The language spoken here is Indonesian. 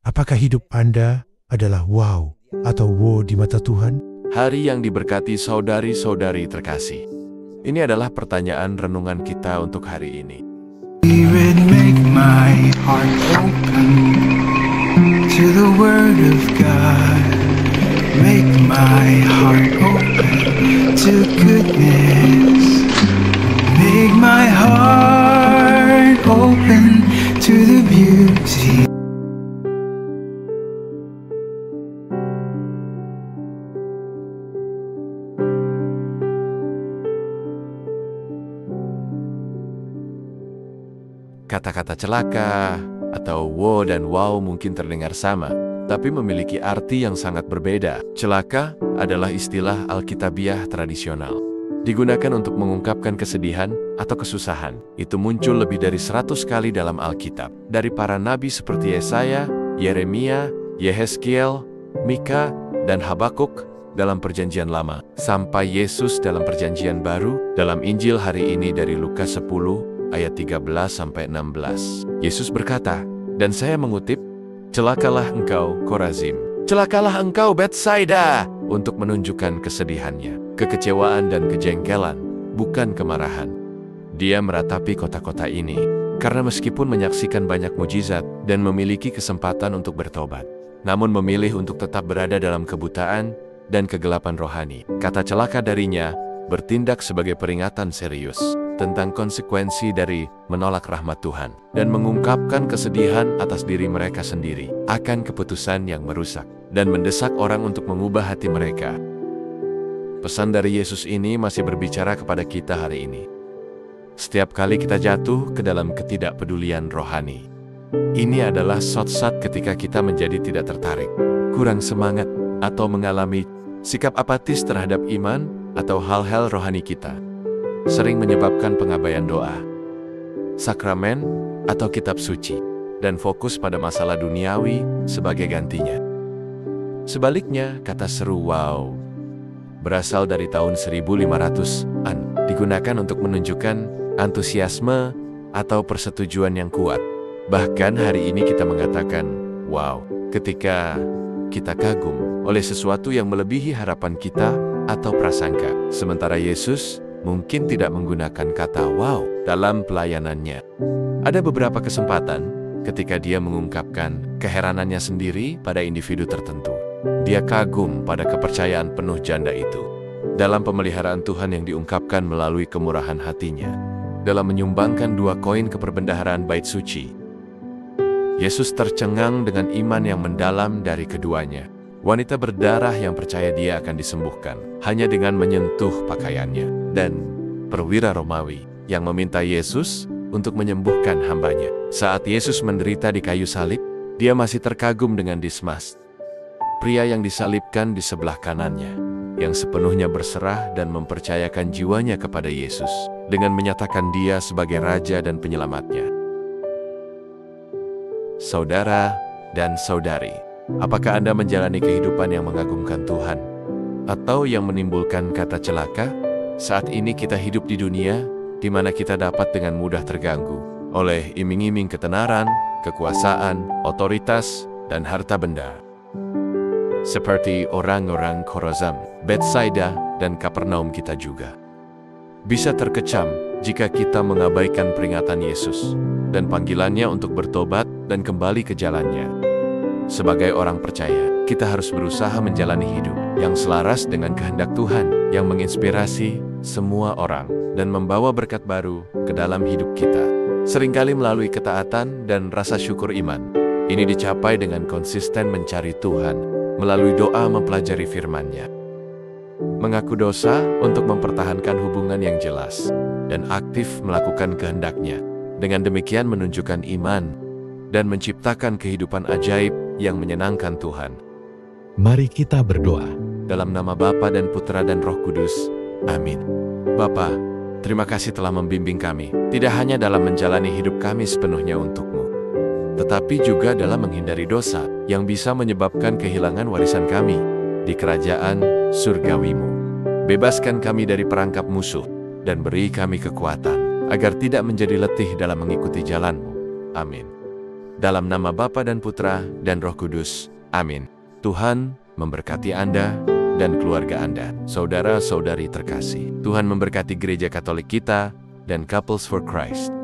Apakah hidup Anda adalah wow atau wow di mata Tuhan? Hari yang diberkati saudari-saudari terkasih. Ini adalah pertanyaan renungan kita untuk hari ini. Spirit, make my heart open to the word of God. Make my heart open to goodness. Make my heart open to the beauty. Kata-kata celaka atau wow dan wow mungkin terdengar sama, tapi memiliki arti yang sangat berbeda. Celaka adalah istilah Alkitabiah tradisional. Digunakan untuk mengungkapkan kesedihan atau kesusahan. Itu muncul lebih dari 100 kali dalam Alkitab. Dari para nabi seperti Yesaya, Yeremia, Yehezkiel, Mika, dan Habakuk dalam Perjanjian Lama. Sampai Yesus dalam Perjanjian Baru dalam Injil hari ini dari Lukas 10 ayat 13-16. Yesus berkata, dan saya mengutip, "Celakalah engkau, Korazim. Celakalah engkau, Betsaida," untuk menunjukkan kesedihannya, kekecewaan dan kejengkelan, bukan kemarahan. Dia meratapi kota-kota ini, karena meskipun menyaksikan banyak mujizat dan memiliki kesempatan untuk bertobat, namun memilih untuk tetap berada dalam kebutaan dan kegelapan rohani. Kata celaka darinya bertindak sebagai peringatan serius tentang konsekuensi dari menolak rahmat Tuhan dan mengungkapkan kesedihan atas diri mereka sendiri akan keputusan yang merusak dan mendesak orang untuk mengubah hati mereka. Pesan dari Yesus ini masih berbicara kepada kita hari ini. Setiap kali kita jatuh ke dalam ketidakpedulian rohani, ini adalah saat-saat ketika kita menjadi tidak tertarik, kurang semangat, atau mengalami sikap apatis terhadap iman atau hal-hal rohani kita. Sering menyebabkan pengabaian doa, sakramen, atau kitab suci, dan fokus pada masalah duniawi sebagai gantinya. Sebaliknya, kata seru wow berasal dari tahun 1500-an, digunakan untuk menunjukkan antusiasme atau persetujuan yang kuat. Bahkan hari ini kita mengatakan wow ketika kita kagum oleh sesuatu yang melebihi harapan kita atau prasangka. Sementara Yesus mungkin tidak menggunakan kata wow dalam pelayanannya. Ada beberapa kesempatan ketika dia mengungkapkan keheranannya sendiri pada individu tertentu. Dia kagum pada kepercayaan penuh janda itu dalam pemeliharaan Tuhan yang diungkapkan melalui kemurahan hatinya dalam menyumbangkan 2 koin ke perbendaharaan bait suci. Yesus tercengang dengan iman yang mendalam dari keduanya. Wanita berdarah yang percaya dia akan disembuhkan hanya dengan menyentuh pakaiannya, dan perwira Romawi yang meminta Yesus untuk menyembuhkan hambanya. Saat Yesus menderita di kayu salib, dia masih terkagum dengan Dismas, pria yang disalibkan di sebelah kanannya, yang sepenuhnya berserah dan mempercayakan jiwanya kepada Yesus dengan menyatakan dia sebagai Raja dan Penyelamatnya. Saudara dan saudari, apakah Anda menjalani kehidupan yang mengagumkan Tuhan atau yang menimbulkan kata celaka? Saat ini kita hidup di dunia di mana kita dapat dengan mudah terganggu oleh iming-iming ketenaran, kekuasaan, otoritas, dan harta benda. Seperti orang-orang Khorazim, Betsaida, dan Kapernaum kita juga. Bisa terkecam jika kita mengabaikan peringatan Yesus dan panggilannya untuk bertobat dan kembali ke jalannya. Sebagai orang percaya, kita harus berusaha menjalani hidup yang selaras dengan kehendak Tuhan yang menginspirasi semua orang dan membawa berkat baru ke dalam hidup kita. Seringkali melalui ketaatan dan rasa syukur iman. Ini dicapai dengan konsisten mencari Tuhan melalui doa mempelajari firman-Nya. Mengaku dosa untuk mempertahankan hubungan yang jelas dan aktif melakukan kehendak-Nya. Dengan demikian menunjukkan iman dan menciptakan kehidupan ajaib yang menyenangkan Tuhan. Mari kita berdoa. Dalam nama Bapa dan Putra dan Roh Kudus. Amin. Bapa, terima kasih telah membimbing kami, tidak hanya dalam menjalani hidup kami sepenuhnya untuk-Mu, tetapi juga dalam menghindari dosa yang bisa menyebabkan kehilangan warisan kami di kerajaan surgawi-Mu. Bebaskan kami dari perangkap musuh dan beri kami kekuatan agar tidak menjadi letih dalam mengikuti jalan-Mu. Amin. Dalam nama Bapa dan Putra dan Roh Kudus. Amin. Tuhan memberkati Anda dan keluarga Anda. Saudara-saudari terkasih, Tuhan memberkati Gereja Katolik kita dan Couples for Christ.